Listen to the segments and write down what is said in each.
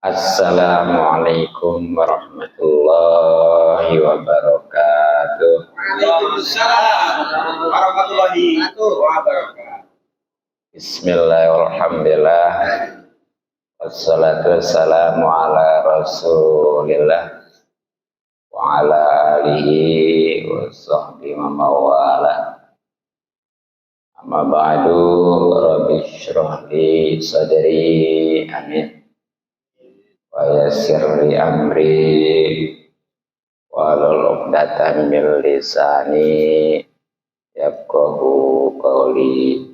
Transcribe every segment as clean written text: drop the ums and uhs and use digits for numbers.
Assalamualaikum warahmatullahi wabarakatuh. Waalaikumsalam warahmatullahi wabarakatuh. Bismillahirrahmanirrahim. Wassalatu wassalamu ala rasulillah wa ala alihi wa sahbihi wa mawala. Amma ba'du, rabbi shrah li sadri, amin. Wa yassir li amri wahlul 'uqdatam min lisani yafqahu qawli.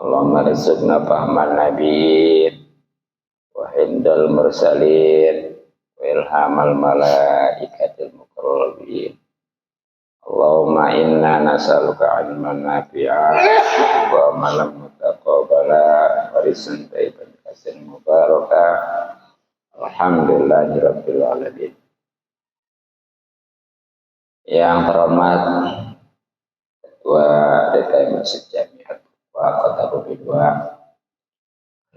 Allahumma rizqna fahman nabiyyin wa hindal mursalin wa ilhamal malaikatil muqarrabin. Allahumma inna nas'aluka 'ilman nafi'an wa 'amalan mutaqabbala wa rizqan thayyiban kasiran mubarakah. Alhamdulillahirabbil alamin. Yang terhormat Ketua DKM Masjid Jamiat wa Kota Bogor,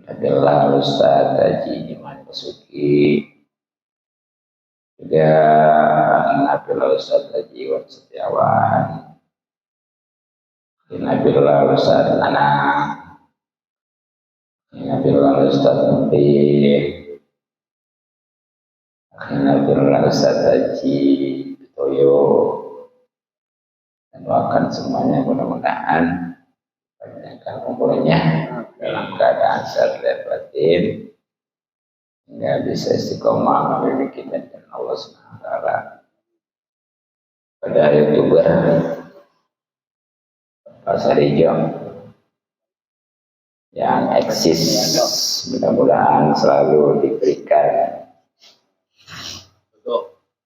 Adalah Ustaz Haji Iman Basuki, juga Nabilah Ustaz Haji Iwan Setiawan, Nabilah Ustaz Nanang, Nabilah Ustaz Muti, Nabilah Ustaz Haji Toyo, dan doakan semuanya mudah-mudahan panjangkan umurnya dalam keadaan sehat dan batin hingga bisa istiqomah membimbing kita dan Allah SWT. Pada YouTuber Pasar Hijau yang eksis, mudah-mudahan selalu diberikan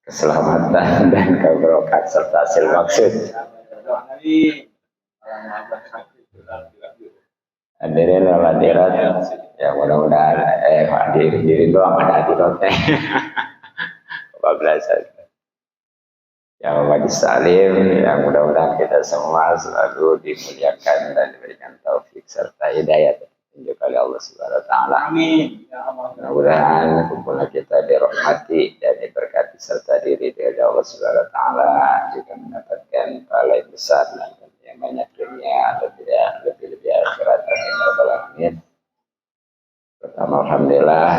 keselamatan dan keberkahan serta hasil maksud. Hadirin wal hadirat, ya mudah-mudahan hadirin doang ada hadiratnya. Kebablasan. Ya majlis salim, yang mudah-mudahan kita semua selalu dimuliakan dan diberikan taufik serta hidayah tunjuk oleh Allah Subhanahu wa taala. Amin. Mudah-mudahan kumpulan kita dirahmati dan diberkati serta diri dari Allah Subhanahu wa taala juga mendapatkan pahala yang besar dan yang banyak dunia atau tidak lebih-lebih akhirat. Amin. Pertama, alhamdulillah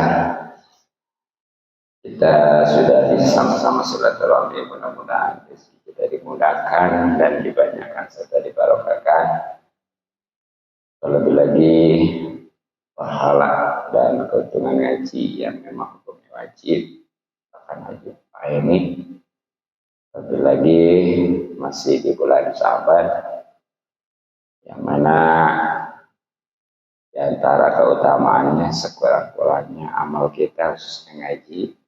kita sudah bisa sama-sama silaturahmi, mudah-mudahan kita dimudahkan dan dibanyakan serta dibarokahkan. Terlebih lagi pahala dan keuntungan ngaji yang memang hukumnya wajib akan wajib ini. Terlebih lagi masih di bulan Syaban, yang mana di antara keutamaannya sekurang-kurangnya amal kita khususnya ngaji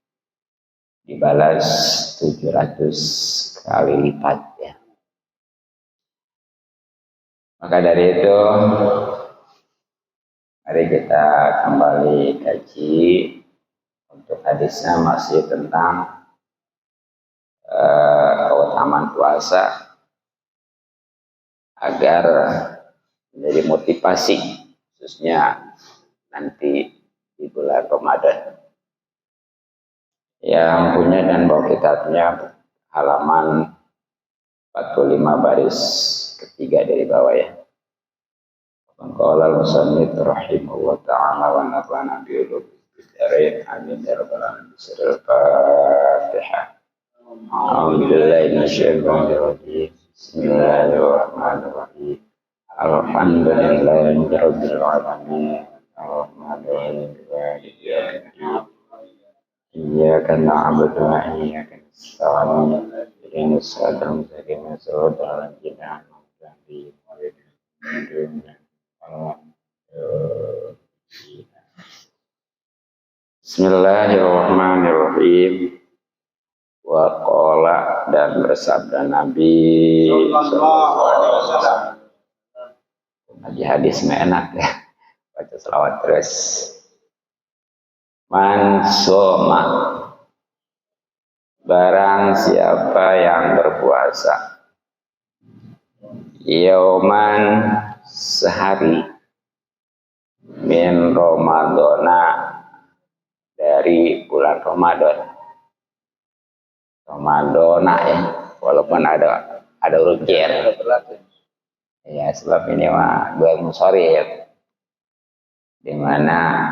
dibalas 700 kali lipat ya. Maka dari itu mari kita kembali kaji. Untuk hadisnya masih tentang keutamaan puasa agar menjadi motivasi khususnya nanti di bulan Ramadan. Yang punya dan bawa kitabnya halaman 45 baris ketiga dari bawah ya. Qala al-musannif rahimahullah ta'ala wa nafa'ana bi ulumi bidarin amin ya rabbal alamin. Al-Fatihah. A'udzubillahi minasyaitonir rajim. Bismillahirrahmanirrahim. Alhamdulillahi rabbil alamin. Ar-Rahmanir Rahim. Iyyaka na'budu wa iyyaka nasta'in. Ihdinas siratal mustaqim, siratal ladzina an'amta 'alaihim ghairil Bismillahirrahmanirrahim. Wa qala, dan bersabda Nabi sallallahu alaihi wasallam. Ngaji hadis mah enak ya. Baca selawat terus. Man soma, barang siapa yang berpuasa yauman sehari min Ramadana dari bulan Ramadan. Ramadona ya, walaupun ada huruf jer. Ya, sebab ini mah dua musorif, di mana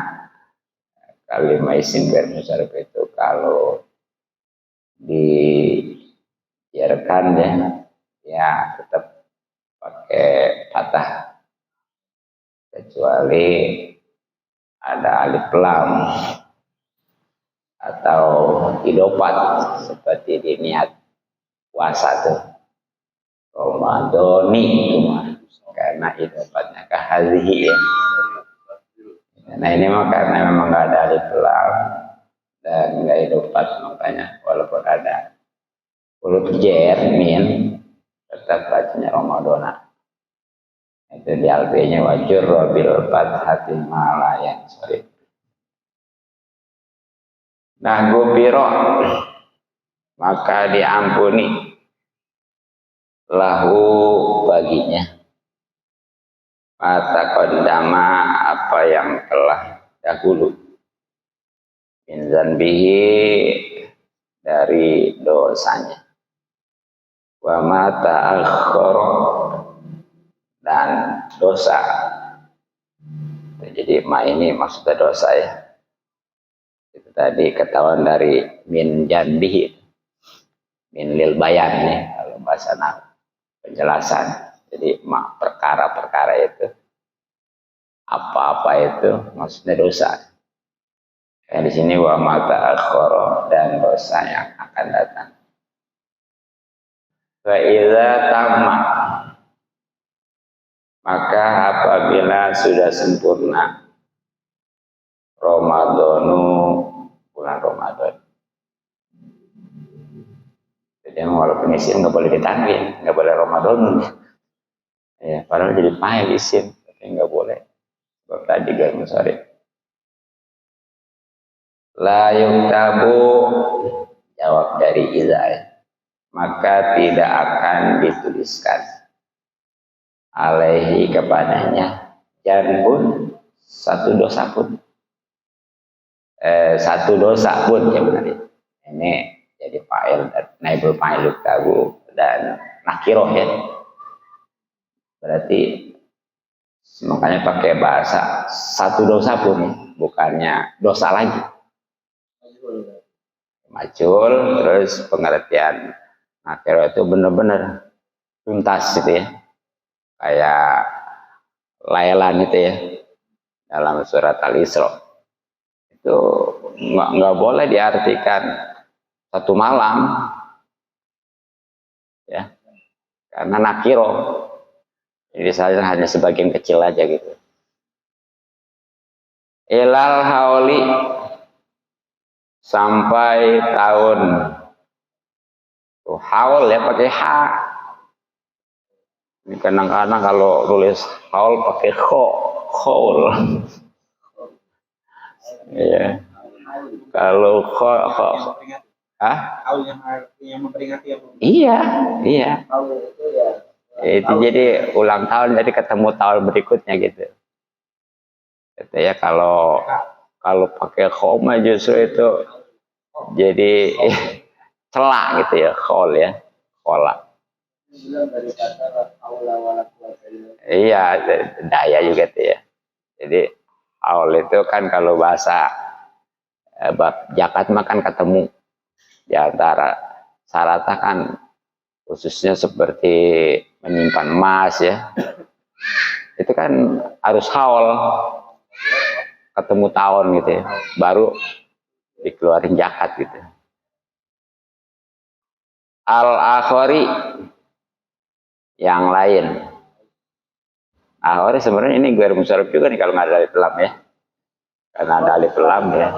kalimat isim ghair musorif itu kalau dibiarkan ya tetap pakai fathah, kecuali ada alif lam atau idopat seperti di niat puasa tuh Ramadoni karena idopatnya ke hadhihi ya. Nah ini mah karena memang nggak ada alif lam dan nggak idopat, makanya walaupun ada huruf jer min tetap bacanya Ramadona. Itu di alfinya wajur robil fathati malayan sorry. Nah gupiro maka diampuni lahu baginya mata kodama apa yang telah dahulu min zanbihi dari dosanya wa mata akhara dan dosa. Jadi ma ini maksudnya dosa ya. Itu tadi ketahuan dari min janbihi, min lil bayan nih kalau bahasa nahu penjelasan. Jadi perkara-perkara itu apa-apa itu maksudnya dosa. Di sini wa mata akhara dan dosa yang akan datang. Wa idza tamma maka apabila sudah sempurna Ramadhanu bulan Ramadan. Jadi walaupun isim nggak boleh ditanwin, nggak boleh Ramadan. Ya, padahal jadi fa'il isim, tapi nggak boleh. Sebab tadi ghair munsharif. La yuktabu jawab dari idza, maka tidak akan dituliskan alaihi kepadanya janbun satu dosa pun. Satu dosa pun ya benar ini jadi fa'il naibul fa'il yuktabu dan nakiroh ya. Berarti makanya pakai bahasa satu dosa pun ya, bukannya dosa lagi. Majul terus pengertian nakiroh itu benar-benar tuntas gitu ya. Kayak layalan itu ya dalam surat Al-Isra. Itu nggak boleh diartikan satu malam ya karena nakiro, jadi saya hanya sebagian kecil aja gitu. Ilal hauli sampai tahun tuh haul ya pakai ha. Ini kadang-kadang kalau tulis haul pakai khaul. Iya. Kalau yang memperingati apa? Iya. Itu jadi ulang tahun, jadi ketemu tahun berikutnya gitu. Gitu ya, kalau pakai khoma justru itu jadi celak gitu ya, khol ya, kolak. Iya, daya juga tuh ya. Jadi haul itu kan kalau bahasa bab zakat makan ketemu di antara syaratnya kan khususnya seperti menyimpan emas ya. Itu kan harus haul ketemu tahun gitu ya, baru dikeluarin zakat gitu. Al-akhari yang lain. Akhari sebenarnya ini ghair munsharif juga nih kalau nggak ada alif lam ya. Karena ada alif lam ya.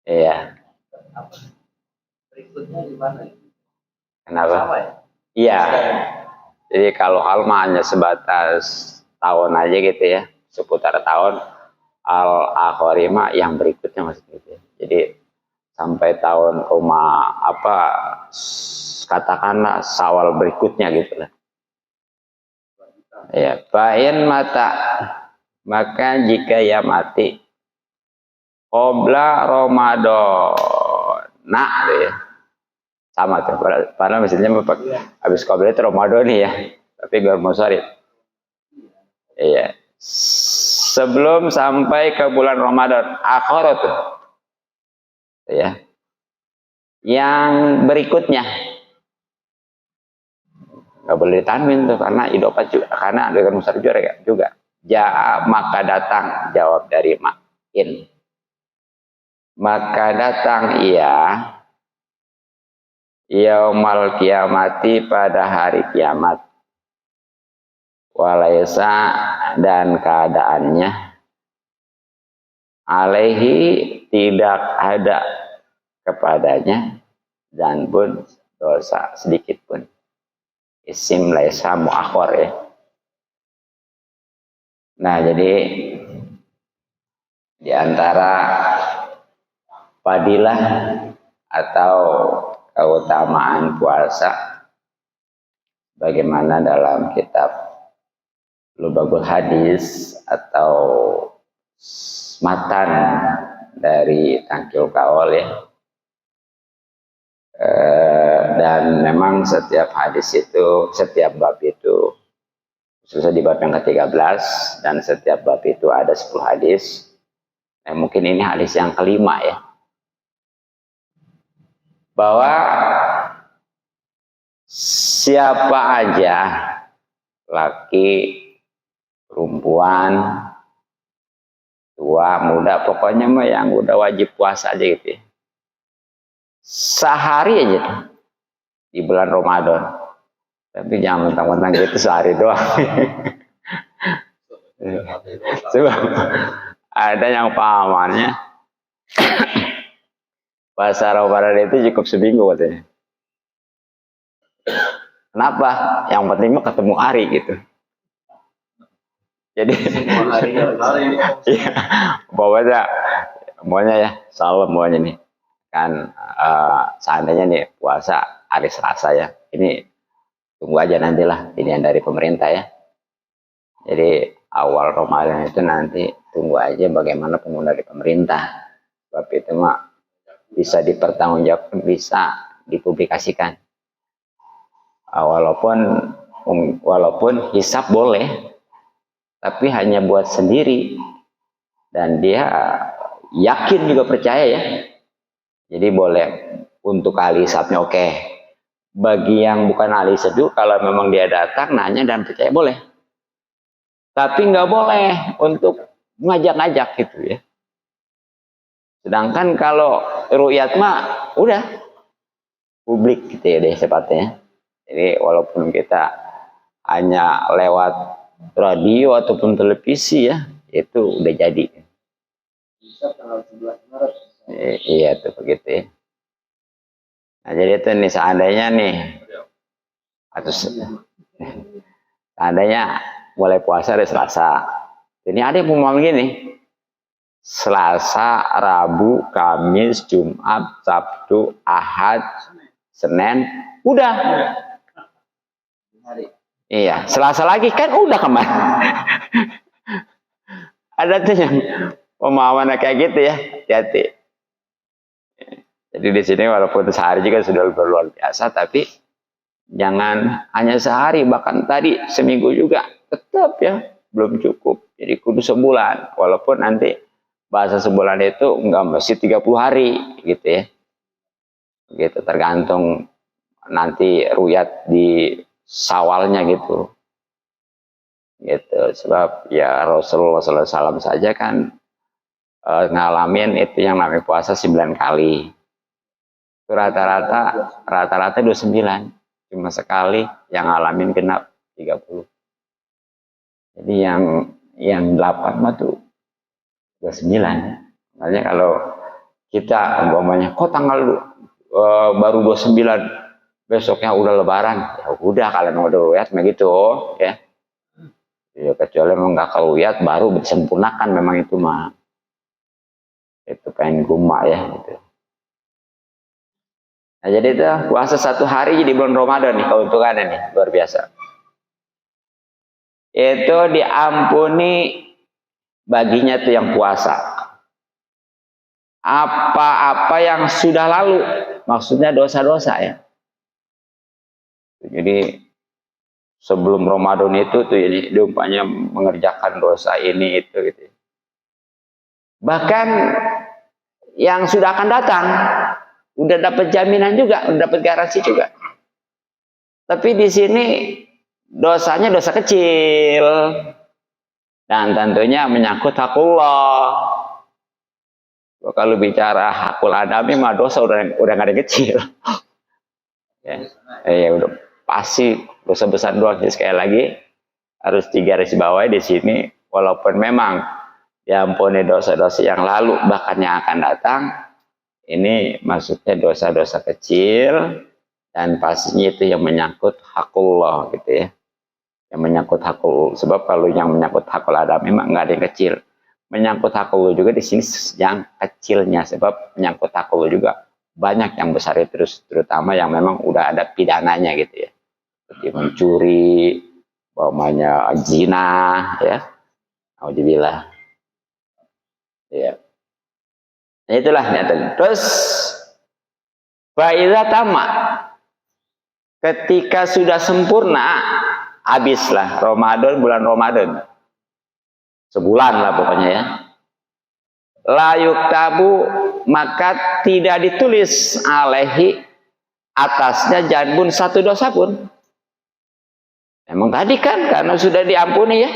Iya. Berikutnya di mana? Kenapa? Iya. Jadi kalau hal hanya sebatas tahun aja gitu ya, seputar tahun. Al-akhari mah yang berikutnya maksudnya gitu. Jadi sampai tahun katakanlah Syawal berikutnya gitu lah. Ya, fa'in mata maka jika ia mati Qabla Ramadan. Nah, deh. Sama tuh. Padahal maksudnya habis qabla itu Ramadan nih ya. Tapi gak mau sorry. Iya. Sebelum sampai ke bulan Ramadan, akhir tuh. Ya. Yang berikutnya nggak boleh ditanwin tuh karena idopat juga, karena dengan musar juga. Ja maka datang, jawab dari makin. Maka datang ia yaumal kiamati pada hari kiamat. Walaisa dan keadaannya alaihi tidak ada kepadanya dan pun dosa sedikit pun. Isim laisa muakhir ya. Nah, jadi di antara fadilah atau keutamaan puasa bagaimana dalam kitab Lubabul Hadis atau matan dari Tangkil Kaul ya. Dan memang setiap hadis itu, setiap bab itu, khususnya di bab yang ke-13 dan setiap bab itu ada 10 hadis. Mungkin ini hadis yang kelima ya. Bahwa siapa aja, laki, perempuan, tua, muda, pokoknya mah yang udah wajib puasa aja gitu ya. Sehari aja tuh di bulan Ramadan. Tapi jangan mentang-mentang gitu sehari doang. Sebab ada yang pahamannya puasa Ramadan itu cukup seminggu katanya. Kenapa? Yang penting mah ketemu hari gitu. Jadi pokoknya ya salam pokoknya nih. Kan seandainya nih puasa hari Selasa ya, ini tunggu aja nantilah pilihan dari pemerintah ya. Jadi awal Ramadan itu nanti tunggu aja bagaimana pengumuman dari pemerintah. Sebab itu mah bisa dipertanggungjawabkan, bisa dipublikasikan. Walaupun hisab boleh, tapi hanya buat sendiri dan dia yakin juga percaya ya. Jadi boleh untuk ahli hisabnya oke. Bagi yang bukan ahli hisab, kalau memang dia datang nanya dan percaya boleh. Tapi nggak boleh untuk ngajak-ngajak gitu ya. Sedangkan kalau ru'yat mah udah publik gitu ya deh sepatnya. Jadi walaupun kita hanya lewat radio ataupun televisi ya, itu udah jadi. Bisa tanggal 11 Maret. Iya tuh begitu ya. Nah jadi itu nih seandainya nih atau seandainya mulai puasa hari Selasa. Ini ada yang pemahaman gini. Selasa, Rabu, Kamis, Jumat, Sabtu, Ahad, Senin, udah. Iya, Selasa lagi kan udah kemarin. Ada tuh yang pemahaman kayak gitu ya, hati-hati. Jadi di sini walaupun sehari juga sudah luar biasa, tapi jangan hanya sehari, bahkan tadi seminggu juga tetap ya belum cukup. Jadi kudu sebulan, walaupun nanti bahasa sebulan itu enggak mesti 30 hari gitu ya. Gitu tergantung nanti ruyat di Sawalnya gitu. Gitu sebab ya Rasulullah SAW saja kan ngalamin itu yang namanya puasa 9 kali. Rata-rata 29, cuma sekali yang ngalamin genap 30. Jadi yang 8 mah tuh 29. Makanya kalau kita umpamanya kok tanggal baru 29 besoknya udah lebaran, ya udah kalian mau ruwet begitu ya. Ya kecuali memang nggak keluyat baru disempurnakan memang itu mah. Itu pengen guma ya gitu. Nah jadi itu puasa 1 hari di bulan Ramadan nih keuntungannya nih luar biasa. Itu diampuni baginya tuh yang puasa. apa-apa yang sudah lalu, maksudnya dosa-dosa ya. Jadi sebelum Ramadan itu tuh ini umpamanya mengerjakan dosa ini itu gitu. Bahkan yang sudah akan datang udah dapat jaminan juga, udah dapat garansi juga. Tapi di sini dosanya dosa kecil dan tentunya menyangkut hakullah. Kalau bicara hakul adami mah dosa udah gak ada kecil. Ya udah pasti dosa besar doang. Jadi sekali lagi harus digaris bawahi di sini, walaupun memang diampuni dosa-dosa yang lalu bahkan yang akan datang, ini maksudnya dosa-dosa kecil dan pastinya itu yang menyangkut hakullah gitu ya. Yang menyangkut hakul, sebab kalau yang menyangkut hakul adami memang nggak ada yang kecil. Menyangkut hakul juga di sini yang kecilnya, sebab menyangkut hakul juga banyak yang besar itu, terutama yang memang udah ada pidananya gitu ya, seperti mencuri, umpamanya zina, ya, alhamdulillah, ya. Nah, itulah nyata. Terus, faiza tamat, ketika sudah sempurna, habislah Ramadan, bulan Ramadan. Sebulan lah pokoknya ya. La yuktabu, maka tidak ditulis alaihi atasnya janbun satu dosa pun. Emang tadi kan karena sudah diampuni ya.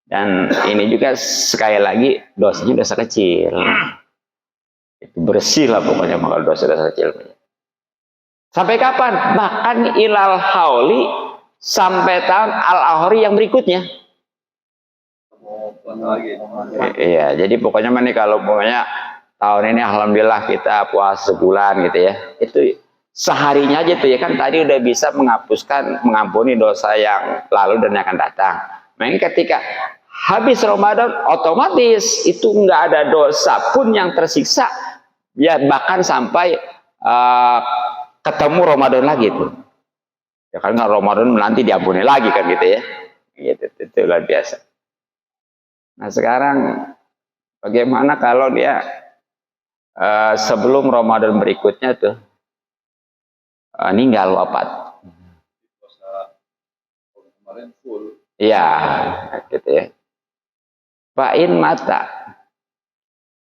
Dan ini juga sekali lagi dosanya dosa kecil. Itu bersih lah pokoknya kalau dosa-dosa kecil. Sampai kapan? Bahkan ilal hauli, sampai tahun al-ahri yang berikutnya. Iya, jadi pokoknya nih kalau pokoknya tahun ini alhamdulillah kita puasa sebulan gitu ya. Itu seharinya aja tuh ya kan tadi udah bisa mengampuni dosa yang lalu dan yang akan datang. Makanya ketika habis Ramadan otomatis itu nggak ada dosa pun yang tersiksa ya, bahkan sampai ketemu Ramadan lagi tuh. Ya kan nggak Ramadan nanti diampuni lagi kan gitu ya. Gitu, itu luar biasa. Nah sekarang bagaimana kalau dia sebelum Ramadan berikutnya tuh ninggal wafat? Iya, gitu ya. Fa'in mata,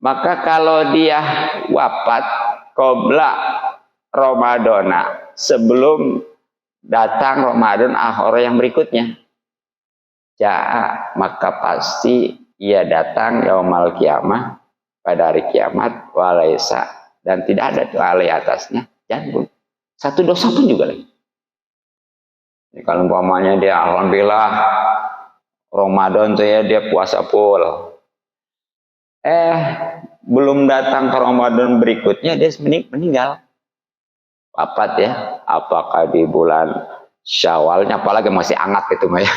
maka kalau dia wafat qabla Ramadana, sebelum datang Ramadan akhir yang berikutnya, maka pasti ia datang yaumal kiamah, pada hari kiamat, walaisa, dan tidak ada tuh alai atasnya janbun satu dosa pun juga lagi. Jadi kalau umpamanya dia alhamdulillah Ramadan tuh ya dia puasa full, belum datang ke Ramadan berikutnya dia meninggal wafat ya, apakah di bulan Syawalnya, apalagi masih hangat gitu mah ya.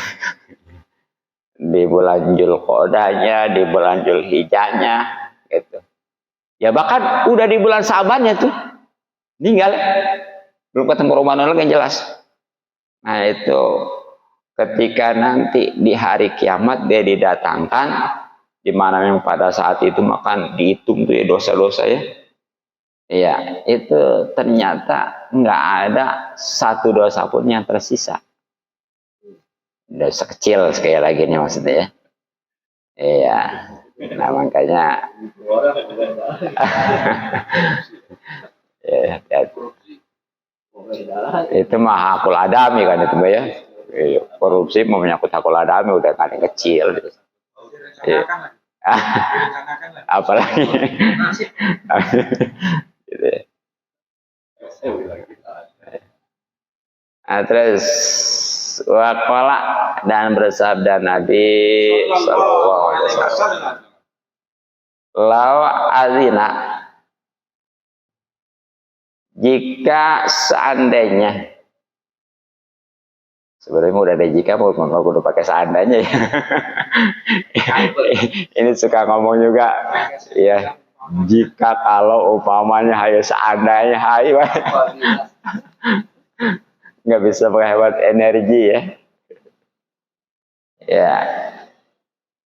Di bulan Zulqa'dahnya, di bulan Zulhijjahnya gitu. Ya bahkan udah di bulan Sa'bannya tuh meninggal. Belum ketemu Ramadan lagi yang jelas. Nah itu ketika nanti di hari kiamat dia didatangkan, di mana yang pada saat itu makan dihitung tuh ya dosa-dosa ya. Iya, itu ternyata nggak ada satu dosa pun yang tersisa. Dosa kecil sekali lagi nih maksudnya ya. Iya. Nah makanya ya, itu mah hakul adami kan itu ya. Korupsi mau menyangkut hakul adami udah kan yang kecil gitu. Ya. Apalagi gitu ya. Nah, terus waqala, dan bersabda Nabi sallallahu alaihi wasallam, law azina, jika seandainya, sebenarnya udah ada jika, mau udah pakai seandainya ya. Ini suka ngomong juga ya, jika kalau umpamanya hayo seandainya hayo nggak bisa menghemat energi ya. Ya,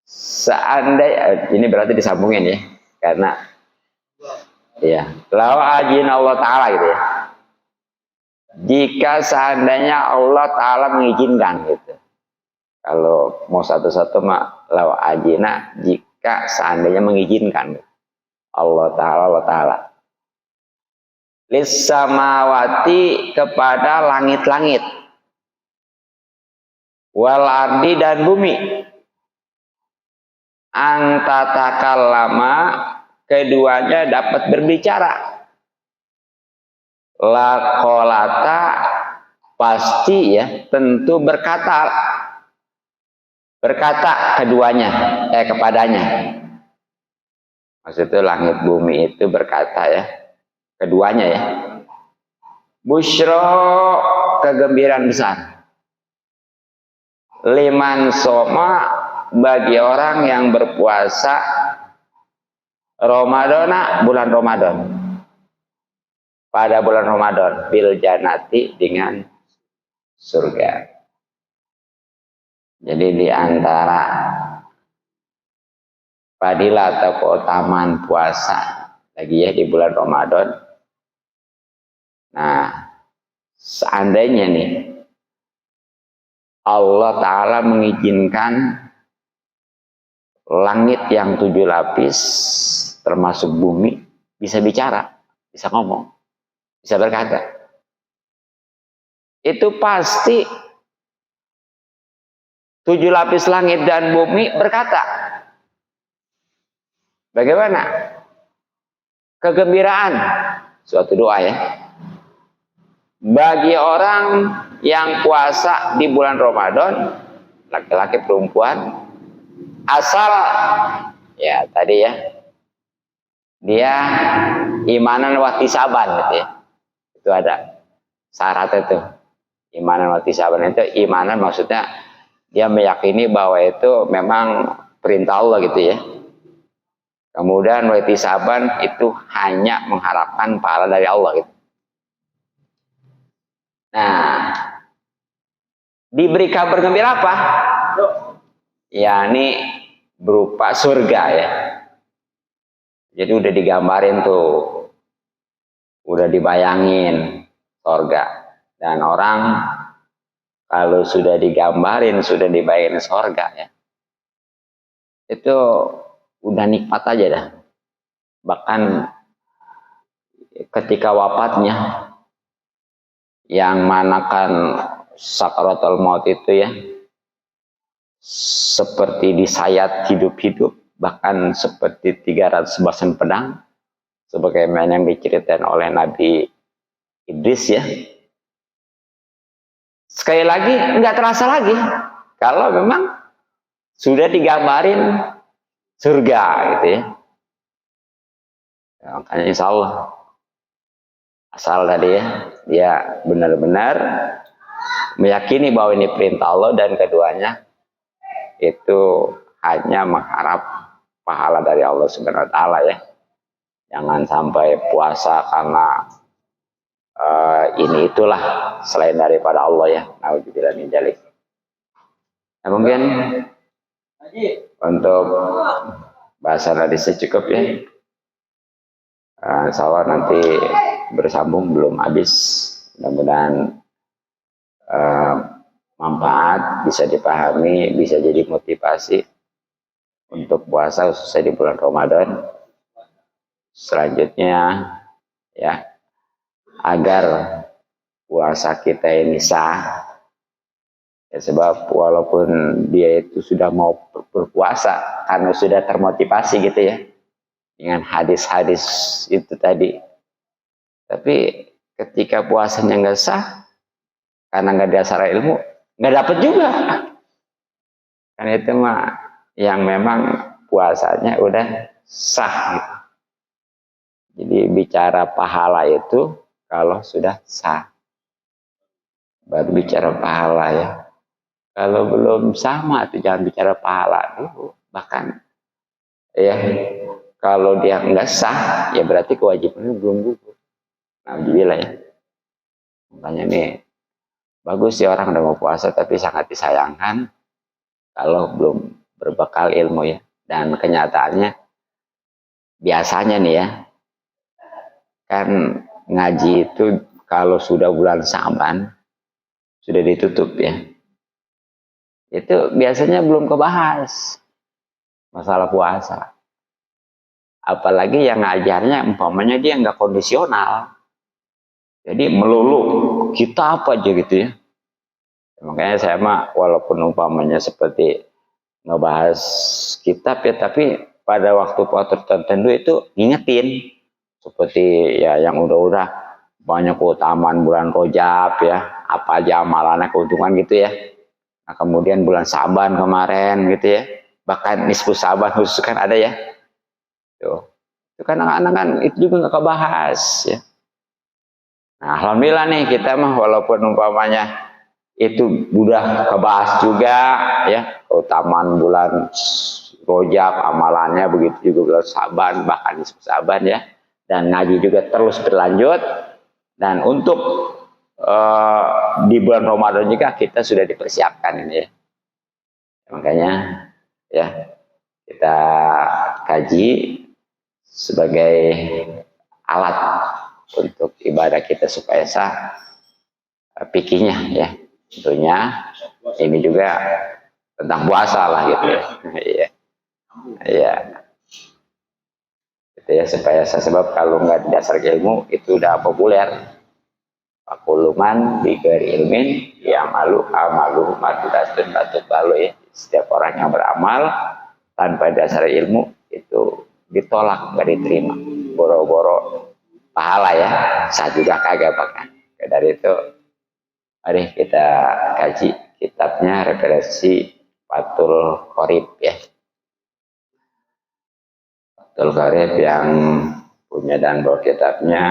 seandainya ini berarti disambungin ya, karena Ya, lau ajin Allah Ta'ala gitu ya. Jika seandainya Allah Ta'ala mengizinkan gitu. Kalau mau satu-satu mah lau ajina jika seandainya mengizinkan gitu. Allah Ta'ala lis samawati kepada langit-langit wal ardi dan bumi angtatakallama keduanya dapat berbicara laqolata pasti ya tentu berkata keduanya kepadanya. Maksudnya langit bumi itu berkata ya keduanya ya. Busyro kegembiraan besar. Liman soma bagi orang yang berpuasa Ramadana bulan Ramadan. Pada bulan Ramadan bil janati dengan surga. Jadi di antara fadilah atau keutamaan puasa lagi ya di bulan Ramadan. Nah, seandainya nih Allah Ta'ala mengizinkan langit yang 7 lapis termasuk bumi bisa bicara, bisa ngomong, bisa berkata. Itu pasti 7 lapis langit dan bumi berkata. Bagaimana? Kegembiraan. Suatu doa ya. Bagi orang yang puasa di bulan Ramadan, laki-laki perempuan, asal ya tadi ya, dia imanan wahtisaban gitu ya. Itu ada syarat itu. Imanan wahtisaban itu imanan maksudnya dia meyakini bahwa itu memang perintah Allah gitu ya. Kemudian wahtisaban itu hanya mengharapkan pahala dari Allah gitu. Nah, diberi kabar gembira apa? Ya ini berupa surga ya. Jadi udah digambarin tuh, udah dibayangin surga. Dan orang kalau sudah digambarin, sudah dibayangin surga ya, itu udah nikmat aja dah. Bahkan ketika wafatnya, yang manakan sakaratul maut itu ya, seperti disayat hidup-hidup, bahkan seperti 300 basan pedang, sebagaimana yang diceritakan oleh Nabi Idris ya. Sekali lagi nggak terasa lagi kalau memang sudah digambarin surga gitu ya. Makanya insya Allah asal tadi ya dia benar-benar meyakini bahwa ini perintah Allah dan keduanya itu hanya mengharap pahala dari Allah Subhanahu wa Ta'ala ya. Jangan sampai puasa karena ini itulah selain daripada Allah ya. Nauzubillah min dzalik. Nah, mungkin untuk bahasa hadisnya cukup ya. Insya Allah nanti bersambung belum habis. Mudah-mudahan manfaat, bisa dipahami, bisa jadi motivasi untuk puasa khususnya di bulan Ramadan. Selanjutnya ya, agar puasa kita ini sah ya, sebab walaupun dia itu sudah mau berpuasa karena sudah termotivasi gitu ya dengan hadis-hadis itu tadi, tapi ketika puasanya nggak sah karena nggak dasar ilmu, nggak dapat juga. Karena itu mah yang memang puasanya udah sah gitu. Jadi bicara pahala itu kalau sudah sah, baru bicara pahala ya. Kalau belum sama tuh jangan bicara pahala dulu. Bahkan ya kalau dia nggak sah ya berarti kewajibannya belum gugur. Alhamdulillah ya. Makanya nih bagus sih orang udah mau puasa, tapi sangat disayangkan kalau belum berbekal ilmu ya. Dan kenyataannya biasanya nih ya, kan ngaji itu kalau sudah bulan Sa'ban sudah ditutup ya. Itu biasanya belum kebahas masalah puasa. Apalagi yang ngajarnya umpamanya dia nggak kondisional. Jadi melulu kita apa aja gitu ya. Makanya saya mah walaupun umpamanya seperti ngebahas kitab ya, tapi pada waktu tertentu itu ngingetin. Seperti ya yang udah banyak keutamaan bulan Rajab ya, apa aja amalannya keuntungan gitu ya. Nah kemudian bulan Sa'ban kemarin gitu ya, bahkan nisfu Sa'ban khusus kan ada ya. Tuh. Itu kan anak-anak kan itu juga nggak kebahas ya. Nah alhamdulillah nih kita mah walaupun umpamanya itu udah kebahas juga ya, keutamaan bulan Rajab amalannya, begitu juga bulan Sa'ban bahkan nisfu Sa'ban ya. Dan ngaji juga terus berlanjut, dan untuk di bulan Ramadan juga kita sudah dipersiapkan ini ya. Makanya ya kita kaji sebagai alat untuk ibadah kita supaya sah fikihnya ya. Tentunya ini juga tentang puasa lah gitu ya. Iya. Iya. Ya, supaya sebab kalau nggak dasar ilmu itu udah populer. Pakuluman bigari ilmin ya amalu matudatun balu ya. Setiap orang yang beramal tanpa dasar ilmu itu ditolak, nggak diterima. Boro-boro pahala ya, saya juga kagak bahkan. Dari itu mari kita kaji kitabnya referensi Fathul Qorib ya. Fathul Qorib yang punya dan bawa kitabnya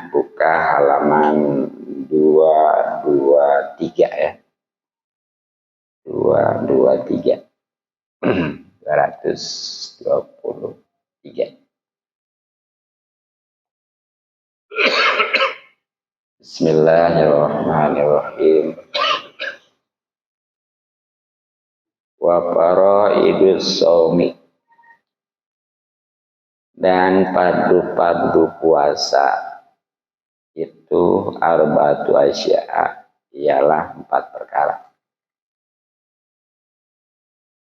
buka halaman 223 ya. 223 223. Bismillahirrahmanirrahim. Wa faraidus shaumi, dan fardu-fardu puasa itu arba'atu asya'a, ialah 4 perkara.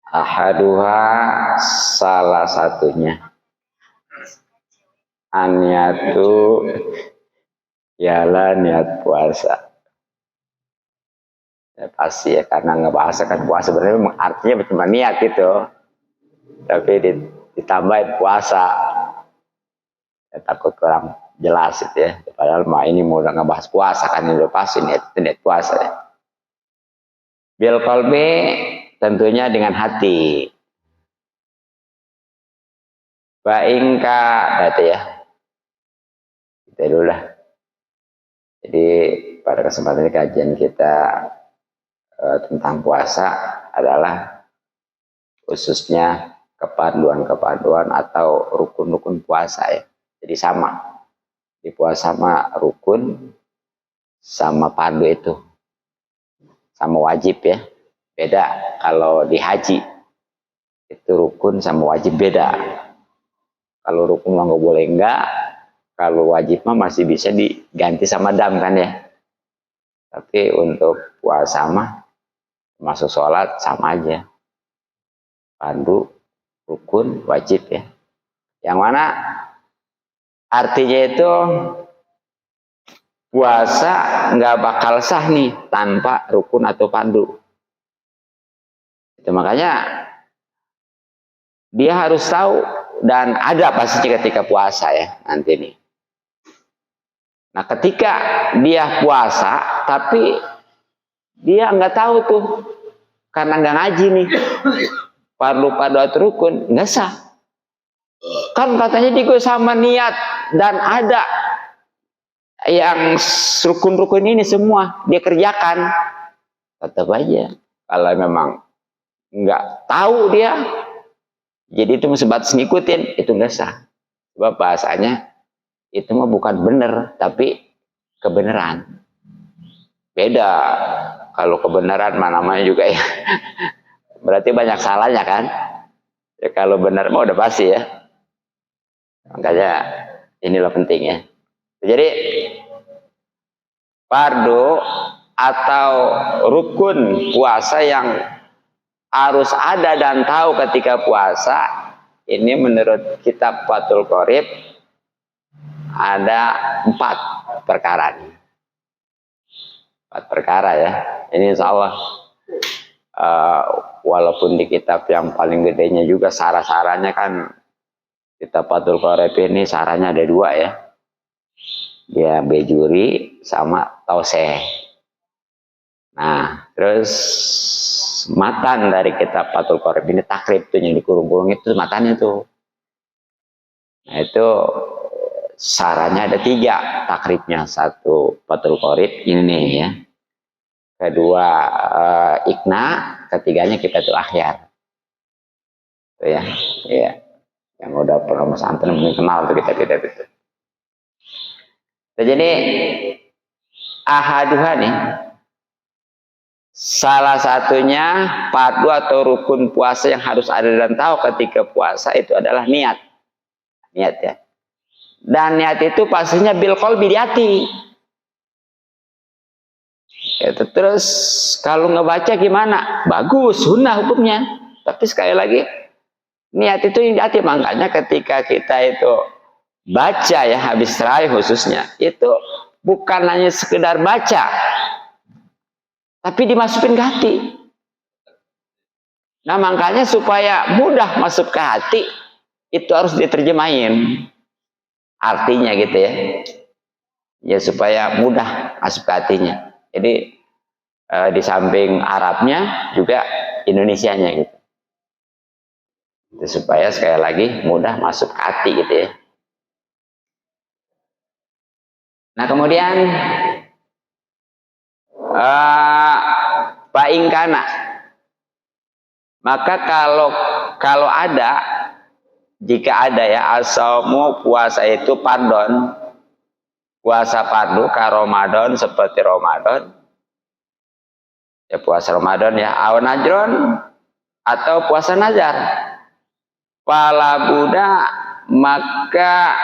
Ahaduha, salah satunya, an-niyatu, ialah niat puasa. Ya, pasti ya, karena ngebahas kan puasa sebenarnya artinya cuma niat gitu, tapi ditambahin puasa ya, takut kurang jelas itu ya. Padahal mah ini mau ngebahas puasa kan, ini udah pasti niat puasa ya. Bil qalbi, tentunya dengan hati. Ba'ingka, berarti ya. Kita dulu lah. Jadi pada kesempatan ini kajian kita tentang puasa adalah khususnya kepaduan-kepaduan atau rukun-rukun puasa ya. Jadi sama. Di puasa sama rukun sama padu itu. Sama wajib ya. Beda kalau di haji. Itu rukun sama wajib beda. Kalau rukun mah nggak boleh enggak. Kalau wajib mah masih bisa diganti sama dam kan ya. Tapi untuk puasa mah masuk sholat sama aja. Padu, rukun, wajib ya. Yang mana artinya itu puasa nggak bakal sah nih tanpa rukun atau pandu. Itu makanya dia harus tahu dan ada pasti ketika puasa ya nanti nih. Nah ketika dia puasa tapi dia nggak tahu tuh karena nggak ngaji nih fardu rukun nggak sah. Kan katanya juga sama niat dan ada yang rukun-rukun ini semua dia kerjakan. Tetap aja kalau memang nggak tahu dia, jadi itu sebatas ngikutin, itu nggak sah. Sebab bahasanya itu mah bukan benar, tapi kebenaran. Beda. Kalau kebenaran mah namanya juga ya. Berarti banyak salahnya kan. Ya, kalau benar mah udah pasti ya. Makanya inilah penting ya. Jadi fardu atau rukun puasa yang harus ada dan tahu ketika puasa, ini menurut kitab Fathul Qorib ada 4 perkara. 4 perkara ya. Ini insya Allah walaupun di kitab yang paling gedenya juga sarah-sarahnya kan, kitab Fathul Qorib ini sarahnya ada 2 ya. Dia bejuri sama tauseh. Nah, terus matan dari kitab Fathul Qorib ini takrib tuh yang dikurung-kurung itu matannya tuh. Nah, itu sarahnya ada 3 takribnya. 1 Fathul Qorib ini nih ya. Kedua Iqna, ketiganya Kifayatul Akhyar. Tuh ya. Iya. Yang udah pernah pesantren mungkin kenal tuh kitab-kitab itu. Jadi ahaduha nih, salah satunya fardu atau rukun puasa yang harus ada dan tahu ketika puasa itu adalah niat. Niat ya. Dan niat itu pastinya bil qalbi, di hati. Itu terus kalau ngebaca gimana? Bagus, sunnah hukumnya. Tapi sekali lagi niat itu di hati. Makanya ketika kita itu baca ya habis tarawih khususnya, itu bukan hanya sekedar baca, tapi dimasukin ke hati. Nah makanya supaya mudah masuk ke hati, itu harus diterjemahin artinya gitu ya. Ya supaya mudah masuk ke hatinya. Jadi di samping Arabnya juga Indonesianya gitu. Itu supaya sekali lagi mudah masuk ke hati gitu ya. Nah kemudian paingkana, maka kalau ada, jika ada ya asamu puasa itu pardon, puasa fardu ka Ramadan seperti Ramadan ya, puasa Ramadan ya, awan najron atau puasa nazar, pala Buddha maka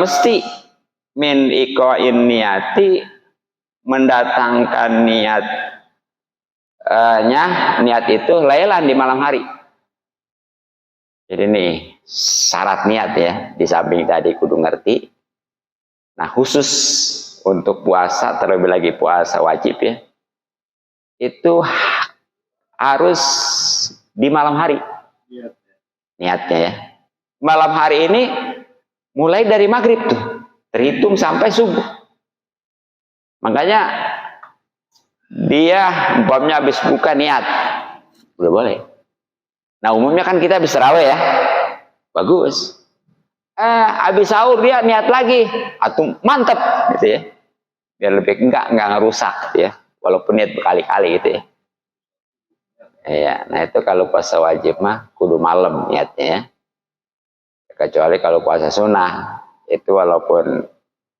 mesti min ikoin niati, mendatangkan niat itu lailan, di malam hari. Jadi nih syarat niat ya, di samping tadi kudu ngerti. Nah khusus untuk puasa, terlebih lagi puasa wajib ya, itu harus di malam hari niatnya ya. Malam hari ini mulai dari maghrib tuh, terhitung sampai subuh. Makanya dia umpamanya habis buka niat, udah boleh. Nah umumnya kan kita habis tarawih ya, bagus. Habis sahur dia niat lagi, atau mantep gitu ya, biar lebih enggak ngerusak gitu ya, walaupun niat berkali-kali gitu ya. Iya, nah itu kalau puasa wajib mah kudu malam niatnya ya. Kecuali kalau puasa sunnah itu walaupun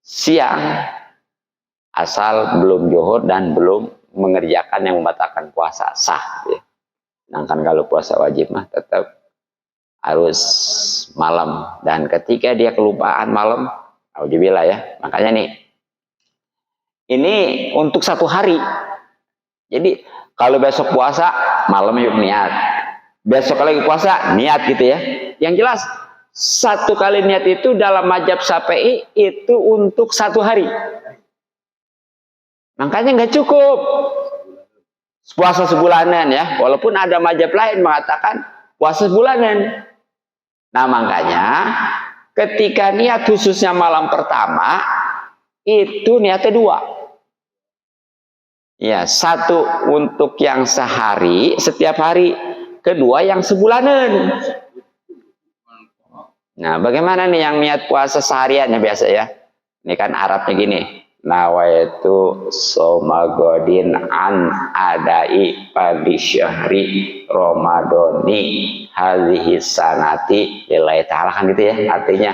siang, asal belum zuhur dan belum mengerjakan yang membatalkan puasa, sah ya. Sedangkan kalau puasa wajib mah tetap harus malam, dan ketika dia kelupaan malam, auzubillah ya. Makanya nih, ini untuk 1 hari. Jadi kalau besok puasa malam yuk niat, besok lagi puasa niat gitu ya. Yang jelas 1 kali niat itu dalam mazhab Syafi'i itu untuk 1 hari. Makanya nggak cukup puasa sebulanan ya, walaupun ada mazhab lain mengatakan puasa sebulanan. Nah makanya ketika niat khususnya malam pertama itu niatnya 2 ya, 1 untuk yang sehari setiap hari, kedua yang sebulanan. Nah bagaimana nih yang niat puasa sehariannya biasa ya, ini kan Arabnya gini, nawaitu somagodin an adai pada syahri Ramadhani hadhihi sanati lillahi ta'ala, kan gitu ya. Artinya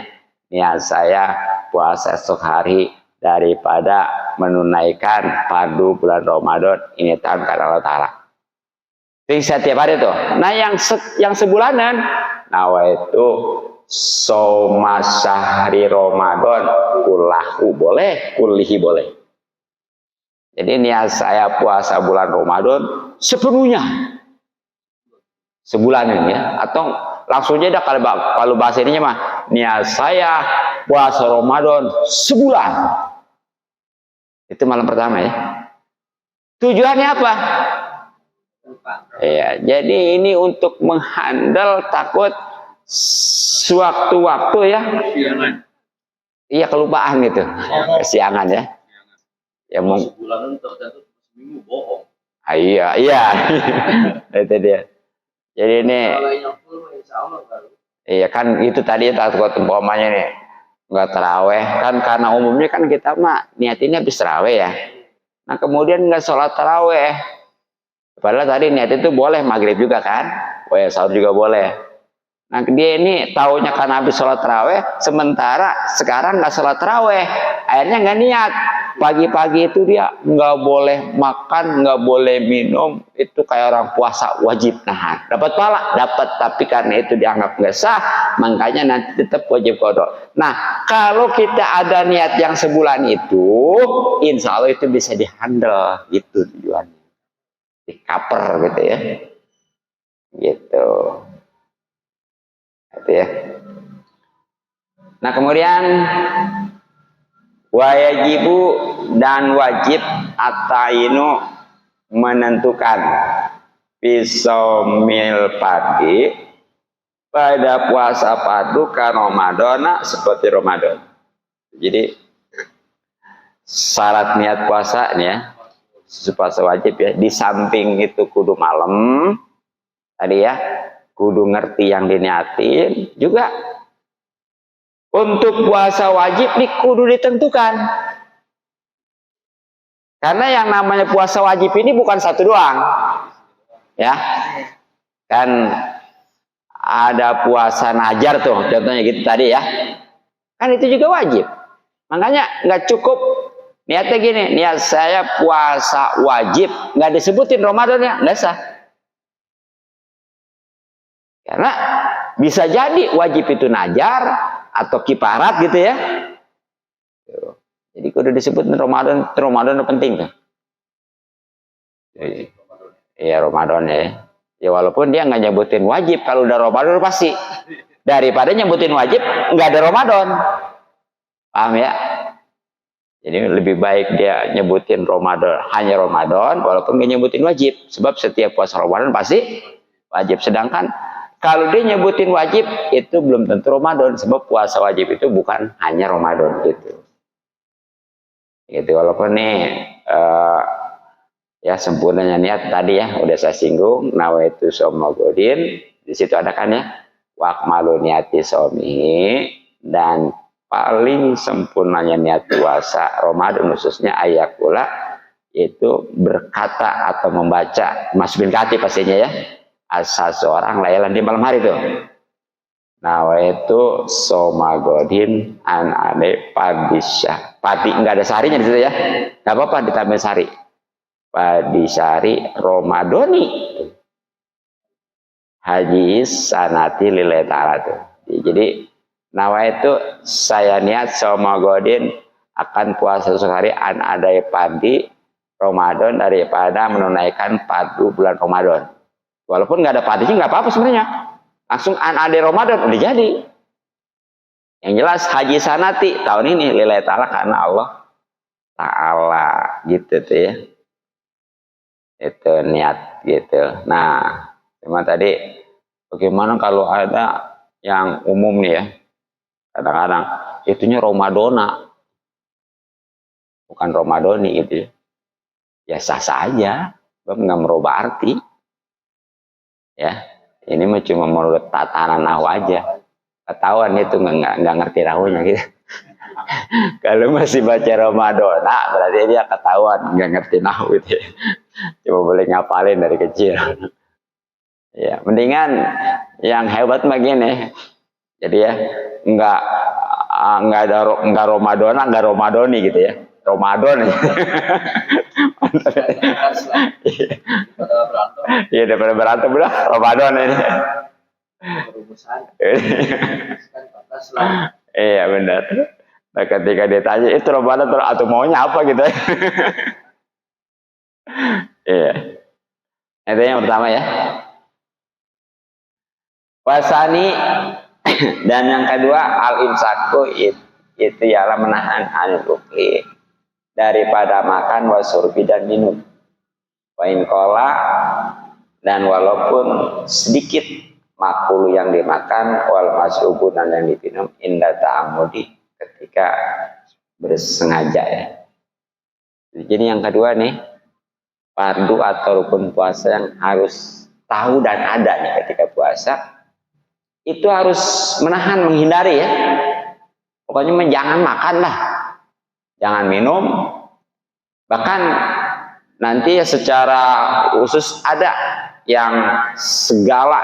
niat saya puasa esok hari daripada menunaikan fardu bulan Ramadan ini tahun karena Allah Ta'ala. Jadi setiap hari tuh. Nah yang sebulanan nawaitu soma syahri Ramadan kullahu boleh, kulihi boleh. Jadi niat saya puasa bulan Ramadan sepenuhnya. Sebulan ini ya, atau langsung aja kalau bahasa ininya mah niat saya puasa Ramadan sebulan. Itu malam pertama ya. Tujuannya apa? Ya, jadi ini untuk menghandle takut sewaktu-waktu ya. Iya kelupaan gitu. Kesiangan ya. Ya mau Sebulan tertentu seminggu bohong. Iya. Itu dia. Jadi ini iya kan itu tadi takut umpamanya nih nggak taraweh kan karena umumnya kan kita mah niatinnya habis taraweh ya. Nah kemudian nggak sholat taraweh. Padahal tadi niat itu boleh maghrib juga kan, sahur juga boleh. Nah dia ini taunya karena habis sholat taraweh, sementara sekarang nggak sholat taraweh, akhirnya nggak niat. Pagi-pagi itu dia nggak boleh makan, nggak boleh minum, itu kayak orang puasa wajib. Nah dapat pahala, dapat, tapi karena itu dianggap nggak sah, makanya nanti tetap wajib qada. Nah kalau kita ada niat yang sebulan itu, insya Allah itu bisa dihandle, gitu tujuannya. Dikaper gitu ya, gitu ya. Nah kemudian wajibu dan wajib atainu menentukan pisomil padi pada puasa padu ka Ramadana seperti Ramadan. Jadi syarat niat puasanya puasa wajib ya, di samping itu kudu malam tadi ya, kudu ngerti yang diniatin juga. Untuk puasa wajib nih kudu ditentukan, karena yang namanya puasa wajib ini bukan satu doang ya kan, ada puasa najar tuh contohnya gitu tadi ya, kan itu juga wajib. Makanya nggak cukup niatnya gini, niat saya puasa wajib, nggak disebutin Ramadan ya, nggak sah. Karena bisa jadi wajib itu najar atau kiparat gitu ya. Jadi kudu disebutin Ramadan penting tuh. Iya Ramadan ya. Ya walaupun dia nggak nyebutin wajib, kalau udah Ramadan pasti. Daripada nyebutin wajib nggak ada Ramadan. Paham ya? Jadi lebih baik dia nyebutin Ramadan, hanya Ramadan, walaupun nggak nyebutin wajib. Sebab setiap puasa Ramadan pasti wajib. Sedangkan kalau dia nyebutin wajib, itu belum tentu Ramadan. Sebab puasa wajib itu bukan hanya Ramadan gitu. Gitu, walaupun nih ya sempurnanya niat tadi ya, udah saya singgung. Nawaitu soma godin, di situ ada kan ya, wakmalu niati somihi, dan paling sempurnanya niat puasa Ramadan khususnya ayakula, itu berkata atau membaca masukin kati pastinya ya, asal seorang layalan di malam hari itu. Nawaitu somagodin an ade padisya, padi nggak ada sarinya di situ ya, nggak apa-apa ditambah sari, padisari Ramadoni haji sanati lillahi ta'ala tuh. Jadi nawaitu saya niat somagodin akan puasa sehari an adai padi Ramadan daripada menunaikan padu bulan Ramadan. Walaupun nggak ada padinya nggak apa-apa sebenarnya, langsung an adai Ramadan udah jadi. Yang jelas haji sanati tahun ini lillahi ta'ala karena Allah Ta'ala gitu tuh ya. Itu niat gitu. Nah cuma tadi bagaimana kalau ada yang umum nih ya, kadang-kadang itunya Ramadona bukan Ramadoni gitu ya, sah-sah aja, nggak merubah arti ya. Ini mah cuma menurut tatanan nahu aja, ketahuan itu nggak ngerti nahunya gitu. Kalau masih baca Ramadona berarti dia ketahuan nggak ngerti nahu gitu ya. Cuma boleh ngapalin dari kecil ya. Mendingan yang hebat begini, jadi ya nggak Ramadona nggak Ramadoni gitu ya, Ramadan iya daripada berantem udah Ramadan ini Rumusan. Kan batas lah. Iya benar. Nah, ketika ditanya itu Ramadan atau maunya apa gitu. Iya. Itu yang pertama ya. Wasani dan yang kedua al-imsaku itu ialah menahan anil ukli daripada makan wasurbi dan minum. Wa in qala dan walaupun sedikit makulu yang dimakan wal masrubu dan yang diminum inda ta'amudi ketika bersengaja ya. Jadi yang kedua nih fardu atau rukun puasa yang harus tahu dan ada nih ketika puasa itu harus menahan, menghindari ya. Pokoknya jangan makan lah, jangan minum. Bahkan nanti ya secara khusus ada yang segala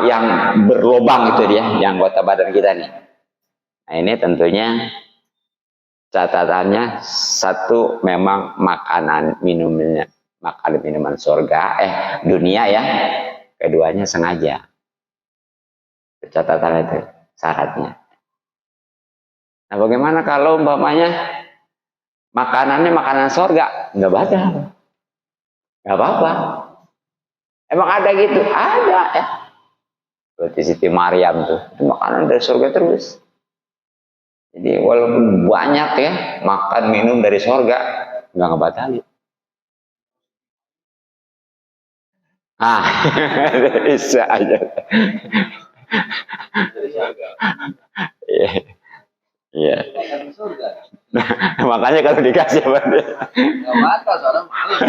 yang berlobang itu dia, yang anggota badan kita nih. Nah ini tentunya catatannya satu memang makanan minuman surga dunia ya. Keduanya sengaja. Catatan itu syaratnya. Nah bagaimana kalau umpamanya makanannya makanan surga? Nggak batal. Nggak apa-apa. Emang ada gitu? Ada ya. Berarti Siti Maryam tuh itu makanan dari surga terus. Jadi walaupun banyak ya makan minum dari surga nggak ngebatalin. Bisa aja. Iya. Iya. Makanya kalau dikasih apa dia? Enggak batal soalnya malam.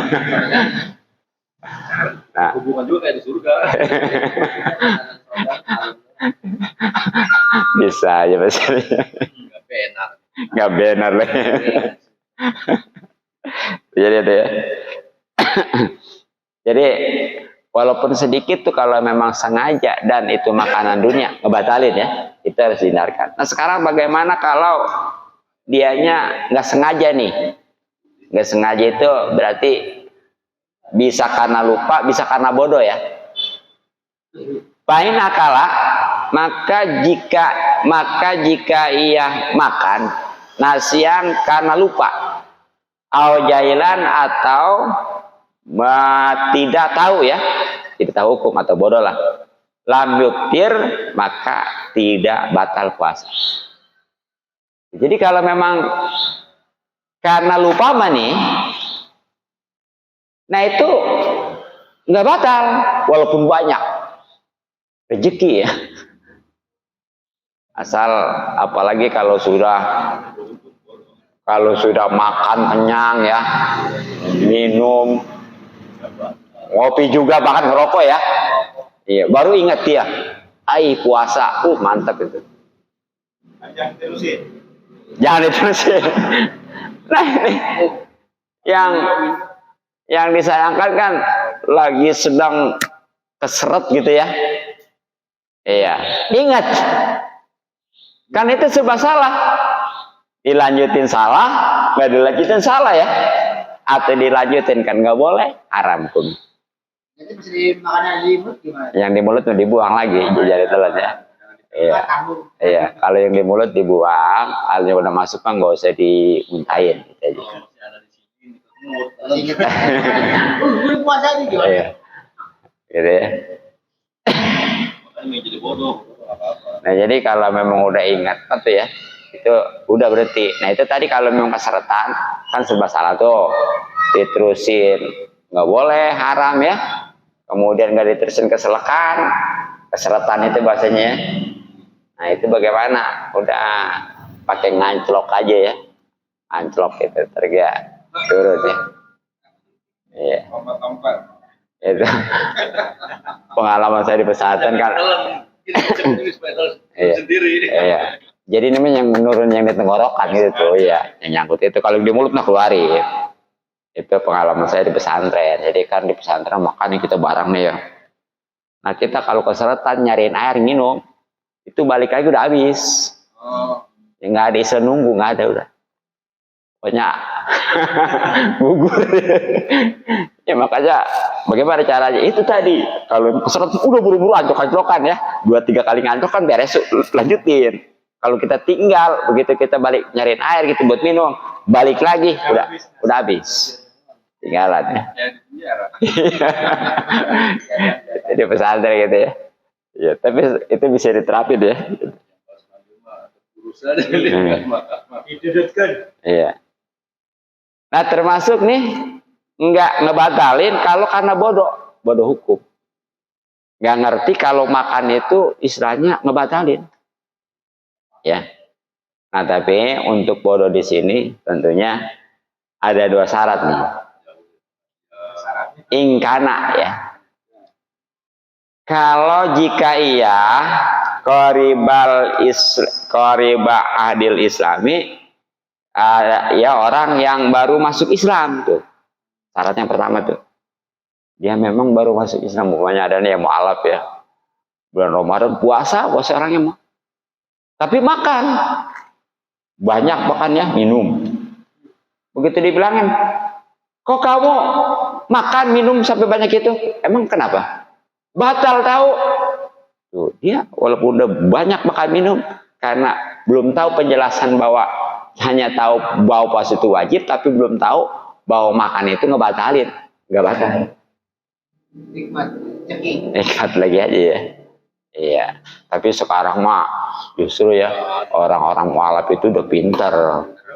Nah, hubungan juga kayak di surga. Bisa aja maksudnya. Enggak benar. Enggak benar lah. Jadi itu ya. Jadi walaupun sedikit tuh kalau memang sengaja dan itu makanan dunia ngebatalin ya, itu harus dihindarkan. Nah sekarang bagaimana kalau dianya nggak sengaja nih? Nggak sengaja itu berarti bisa karena lupa, bisa karena bodoh ya. Pain akala maka jika ia makan nasian karena lupa, au jailan atau tidak tahu ya, tidak tahu hukum atau bodoh lah, lam yuktir maka tidak batal puasa. Jadi kalau memang karena lupa nih, nah itu nggak batal walaupun banyak rezeki ya. Asal apalagi kalau sudah makan kenyang ya, minum, ngopi juga bahkan ngerokok ya. Iya, baru ingat dia. Puasa, mantap itu. Jangan diterusin. Nah ini yang disayangkan kan lagi sedang keseret gitu ya. Iya, ingat. Kan itu serba salah. Dilanjutin salah, nggak dilanjutin salah ya. Atau dilanjutin kan nggak boleh, haram kum. Jadi bisa dimakanan di mulut gimana? Yang di mulut dibuang lagi, jadi telat ya. Iya, iya. Kalau yang di mulut dibuang, alnya udah masuk kan nggak usah dimuntahin. Gitu aja. Puasa ini gimana? Iya, gitu ya. Nah jadi kalau memang udah ingat tuh ya, itu udah berhenti. Nah itu tadi kalau memang keseretan kan serba salah tuh, diterusin nggak boleh, haram ya. Kemudian nggak diterusin keseretan itu bahasanya ya. Nah itu bagaimana? Udah pakai nganclok aja ya, anclok itu terga turun ya. Iya. Itu pengalaman saya di pesantren kan. Iya. Jadi namanya yang menurun yang di tenggorokan gitu tuh ya, yang nyangkut itu kalau di mulut nah keluarin. Itu pengalaman saya di pesantren. Jadi kan di pesantren makan kita bareng nih ya. Nah kita kalau keseretan nyariin air minum, itu balik lagi udah habis. Ya nggak ada istilah nunggu, nggak ada udah. banyak gugur. Ya makanya bagaimana caranya itu tadi, kalau keseret udah buru-buru anjok-anjokan ya, 2-3 kali nganjok kan beres, lanjutin. Kalau kita tinggal begitu kita balik nyariin air gitu buat minum, balik lagi udah habis tinggalan ya. Jadi pesantren gitu ya. Ya tapi itu bisa diterapin ya. Iya. Nah termasuk nih nggak ngebatalin kalau karena bodoh hukum. Nggak ngerti kalau makan itu istilahnya ngebatalin. Ya. Nah tapi untuk bodoh di sini tentunya ada 2 syarat nih. Ingkana ya. Kalau jika iya qoriba adil islami, ya orang yang baru masuk Islam tuh. Syarat yang pertama tuh. Dia memang baru masuk Islam, bukannya ada nih yang mu'alaf ya. Bulan Ramadan puasa orangnya mau. Tapi makan. Banyak makannya, minum. Begitu dibilangin, kok kamu makan minum sampai banyak itu? Emang kenapa? Batal tahu. Tuh, dia walaupun udah banyak makan minum karena belum tahu penjelasan bahwa hanya tahu bahwa puasa itu wajib tapi belum tahu bahwa makan itu ngebatalin, nggak batal. Nikmat lagi aja ya. Iya. Tapi sekarang mah justru ya orang-orang mualaf itu udah pintar.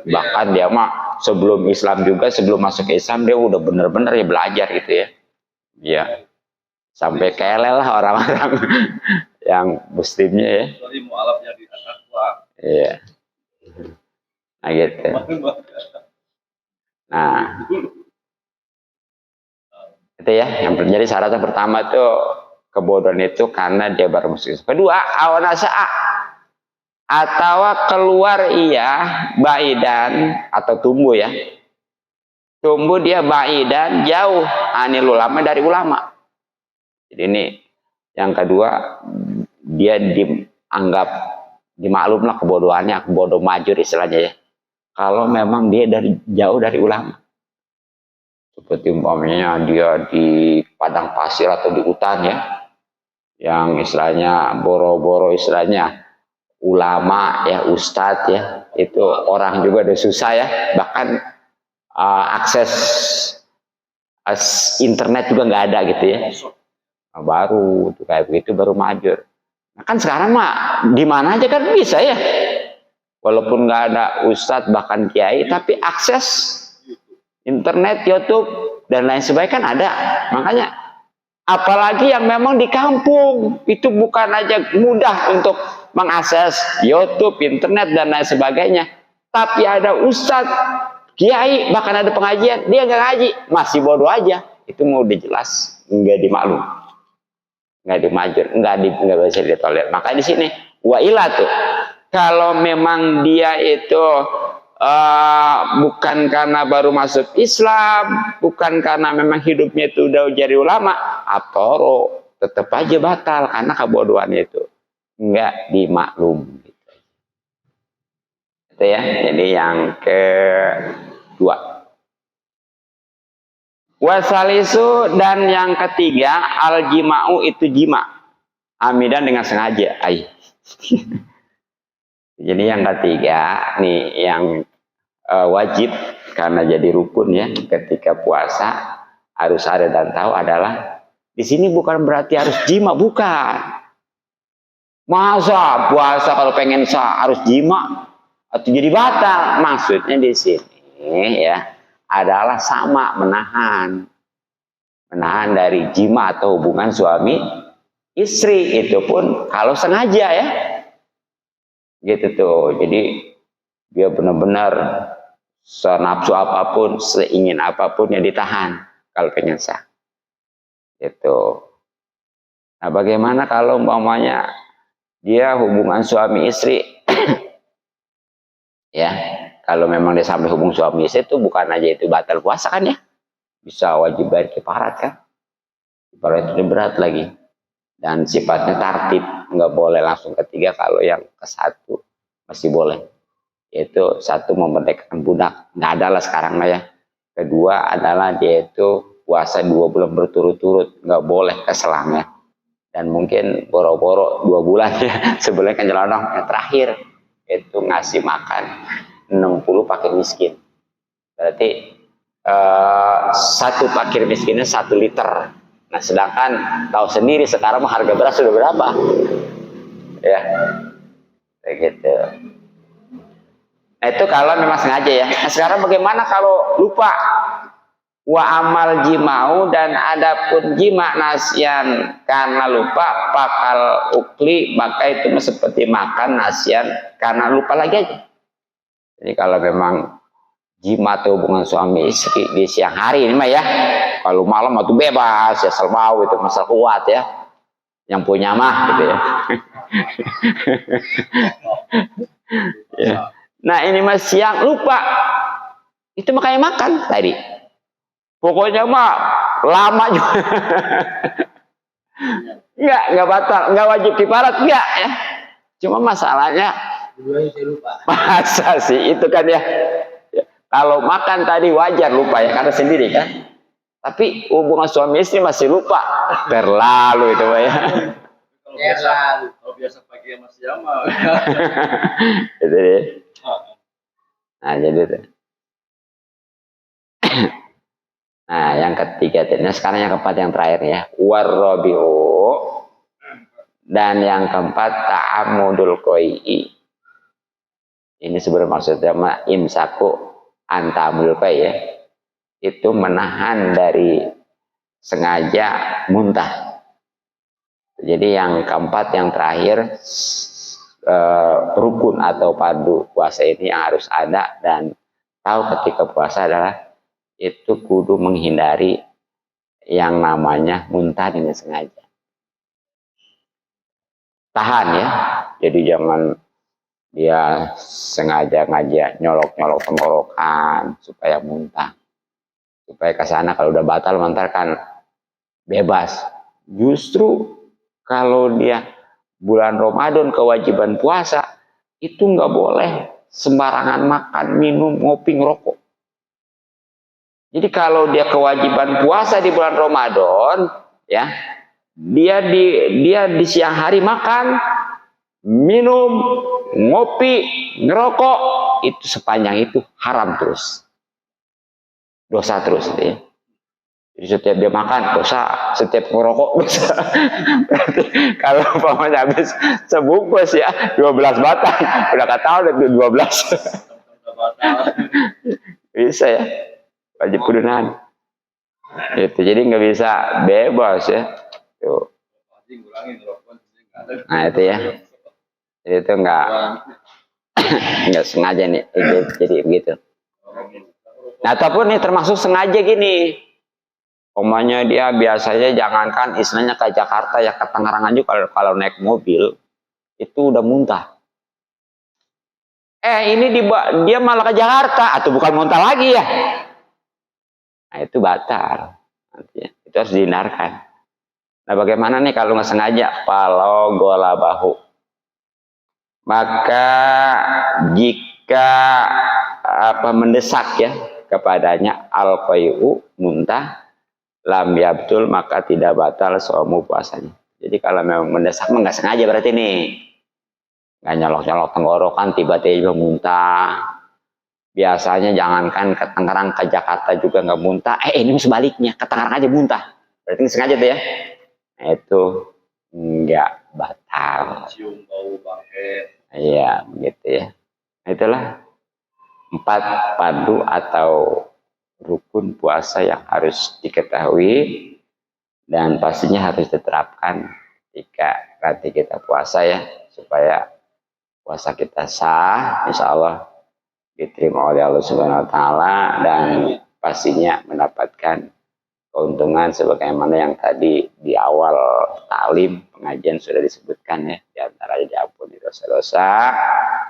Bahkan dia mah sebelum Islam juga, sebelum masuk ke Islam dia udah bener-bener ya belajar gitu ya. Iya. Sampai kelel lah orang-orang yang muslimnya ya. Iya. Nah gitu. Nah. Itu ya, yang terjadi syarat yang pertama itu kebodohan itu karena dia baru masuk Islam. Kedua, awanasa'a atau keluar ia baidan atau tumbuh ya. Tumbuh dia baidan jauh anil ulama dari ulama. Jadi ini yang kedua, dia dianggap dimaklumlah kebodohannya, kebodoh majur istilahnya ya. Kalau memang dia jauh dari ulama. Seperti umpamanya dia di padang pasir atau di hutan ya. Yang istilahnya boro-boro istilahnya ulama ya, ustadz ya. Itu orang juga udah susah ya. Bahkan akses internet juga nggak ada gitu ya. Nah, baru tuh kayak begitu baru majur. Nah, kan sekarang mah di mana aja kan bisa ya. Walaupun nggak ada ustadz bahkan kiai, tapi akses internet, YouTube dan lain sebagainya kan ada. Makanya apalagi yang memang di kampung itu bukan aja mudah untuk mengakses YouTube, internet dan lain sebagainya. Tapi ada ustadz, kiai, bahkan ada pengajian, dia nggak ngaji, masih bodoh aja. Itu mau dijelas nggak dimaklum, nggak dimajur, nggak bisa ditolerir. Maka di sini wailah tuh, kalau memang dia itu bukan karena baru masuk Islam, bukan karena memang hidupnya itu udah jadi ulama, atoro tetap aja batal karena kebodohan itu nggak dimaklum. Itu ya. Jadi yang kedua. Wasalisu dan yang ketiga al-jima'u itu jima. Amidan dengan sengaja. Jadi yang ketiga nih yang wajib karena jadi rukun ya ketika puasa harus ada dan tahu adalah di sini bukan berarti harus jima, bukan. Masa puasa kalau pengen harus jima atau jadi batal? Maksudnya di sini ya adalah sama menahan dari jima atau hubungan suami istri, itu pun kalau sengaja ya. Gitu tuh. Jadi dia benar-benar senafsu apapun, seingin apapun yang ditahan kalau pengen sah. Gitu. Nah, bagaimana kalau umpamanya dia hubungan suami istri ya, kalau memang dia sampai hubung suami istri itu bukan aja itu batal puasa kan ya, bisa wajib bayar kifarat kan. Kifarat itu berat lagi dan sifatnya tartib, nggak boleh langsung ketiga. Kalau yang ke-1 masih boleh Yaitu satu memerdekakan budak, nggak ada lah sekarang lah ya. Kedua adalah dia itu puasa 2 bulan berturut-turut, nggak boleh keselangnya. Dan mungkin boro-boro 2 bulan ya sebelumnya kan nyelonong. Yang terakhir itu ngasih makan 60 fakir miskin. Berarti satu fakir miskinnya 1 liter. Nah sedangkan tahu sendiri sekarang harga beras sudah berapa? Ya, kayak gitu. Nah, itu kalau memang sengaja ya. Nah, sekarang bagaimana kalau lupa? Wa amal jimau, dan adapun jima nasian karena lupa, pakal ukli, maka itu seperti makan nasian karena lupa lagi aja. Jadi kalau memang jima atau hubungan suami istri di siang hari ini mah ya, kalau malam itu bebas ya, selbau itu masalah kuat ya, yang punya mah gitu ya. Ya. Nah ini mah siang lupa, itu makanya makan tadi. Pokoknya mah lama juga. Enggak batal, enggak wajib kifarat, enggak ya. Cuma masalahnya masa sih itu kan ya. Kalau makan tadi wajar lupa ya karena sendiri kan. Tapi hubungan suami istri masih lupa. Terlalu itu Pak ya. Kalau biasa pagi sama siang mah. Itu deh. Nah jadi itu. Nah, yang ketiga, nah sekarang yang keempat, yang terakhir ya, warrobiu, dan yang keempat ta'amudul qai'i. Ini sebenarnya maksudnya imsaku antamudul qai'i ya. Itu menahan dari sengaja muntah. Jadi yang keempat, yang terakhir, rukun atau padu puasa ini yang harus ada, dan tahu ketika puasa adalah itu kudu menghindari yang namanya muntah dengan sengaja. Tahan ya. Jadi jangan dia sengaja nyolok-nyolok tenggorokan supaya muntah. Supaya ke sana kalau udah batal mantar kan bebas. Justru kalau dia bulan Ramadan kewajiban puasa itu nggak boleh sembarangan makan, minum, ngopi, ngerokok. Jadi kalau dia kewajiban puasa di bulan Ramadan, ya, dia di siang hari makan, minum, ngopi, ngerokok, itu sepanjang itu haram terus, dosa terus, ya. Jadi setiap dia makan dosa, setiap ngerokok dosa. Berarti kalau umpamanya habis sebungkus ya 12 batang, udah kata udah 12. Bisa ya. Wajib kudunan itu, jadi nggak bisa bebas ya tuh. Nah itu ya, jadi itu nggak sengaja nih jadi begitu. Nah ataupun nih termasuk sengaja gini, omanya dia biasanya jangankan istilahnya ke Jakarta ya, ke Tangerang aja kalau naik mobil itu udah muntah. Ini dia malah ke Jakarta, atau bukan muntah lagi ya. Nah itu batal, nanti, itu harus dihindarkan. Nah bagaimana nih kalau nggak sengaja? Kalau gola bahu, maka jika mendesak ya kepadanya al-qai'u muntah, lam yabtul, maka tidak batal somu puasanya. Jadi kalau memang mendesak nggak sengaja berarti nih, nggak nyolok-nyolok tenggorokan tiba-tiba muntah. Biasanya jangankan ke Tangerang, ke Jakarta juga nggak muntah. Ini sebaliknya, ke Tangerang aja muntah. Berarti sengaja tuh ya. Nah, itu nggak batal. Cium bau bangke. Iya, begitu ya. Nah, itulah 4 padu atau rukun puasa yang harus diketahui dan pastinya harus diterapkan ketika nanti kita puasa ya, supaya puasa kita sah, insya Allah diterima oleh Allah Subhanahu Wa Taala, dan pastinya mendapatkan keuntungan sebagaimana yang tadi di awal taklim pengajian sudah disebutkan ya, di antaranya diampuni dosa-dosa,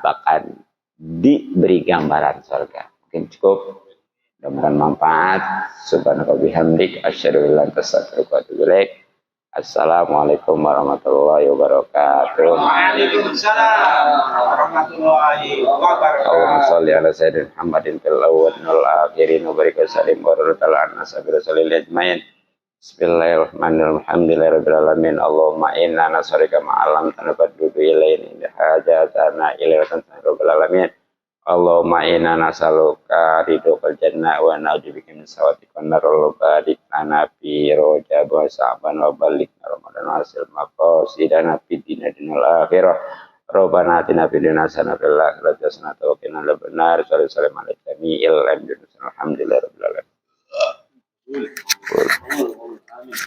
bahkan diberi gambaran surga. Mungkin cukup, mudah-mudahan manfaat. Subhanaka bihamdik asyhadu an la ilaha illa anta astaghfiruka wa atubu ilaik. Assalamualaikum warahmatullahi wabarakatuh. Waalaikumsalam warahmatullahi wabarakatuh. Allahumma sholli ala sayyidina Muhammadin fil awwalin wal akhirin wa barik wa sallim wa radallahu anna sabira salil ajmain. Bismillahirrahmanirrahim. Alhamdulillahirabbil alamin. Allahumma inna nas'aluka ma'alam tanabaddu ilaina inda hajatana ila rabbil alamin. Allahumma inna nas'aluka ridhal jannah wa na'udzubika min sawatikun nar. Barik lana fi rajab wa sa'ban wa balighna ramadan wa hasil maqasidana fid dunya wal akhirah. Rabbana atina fid dunya hasanah wa fil akhirati hasanah wa qina adzabannar. Sallallahu alaihi wa sallam. Alhamdulillahirabbil alamin. Amin.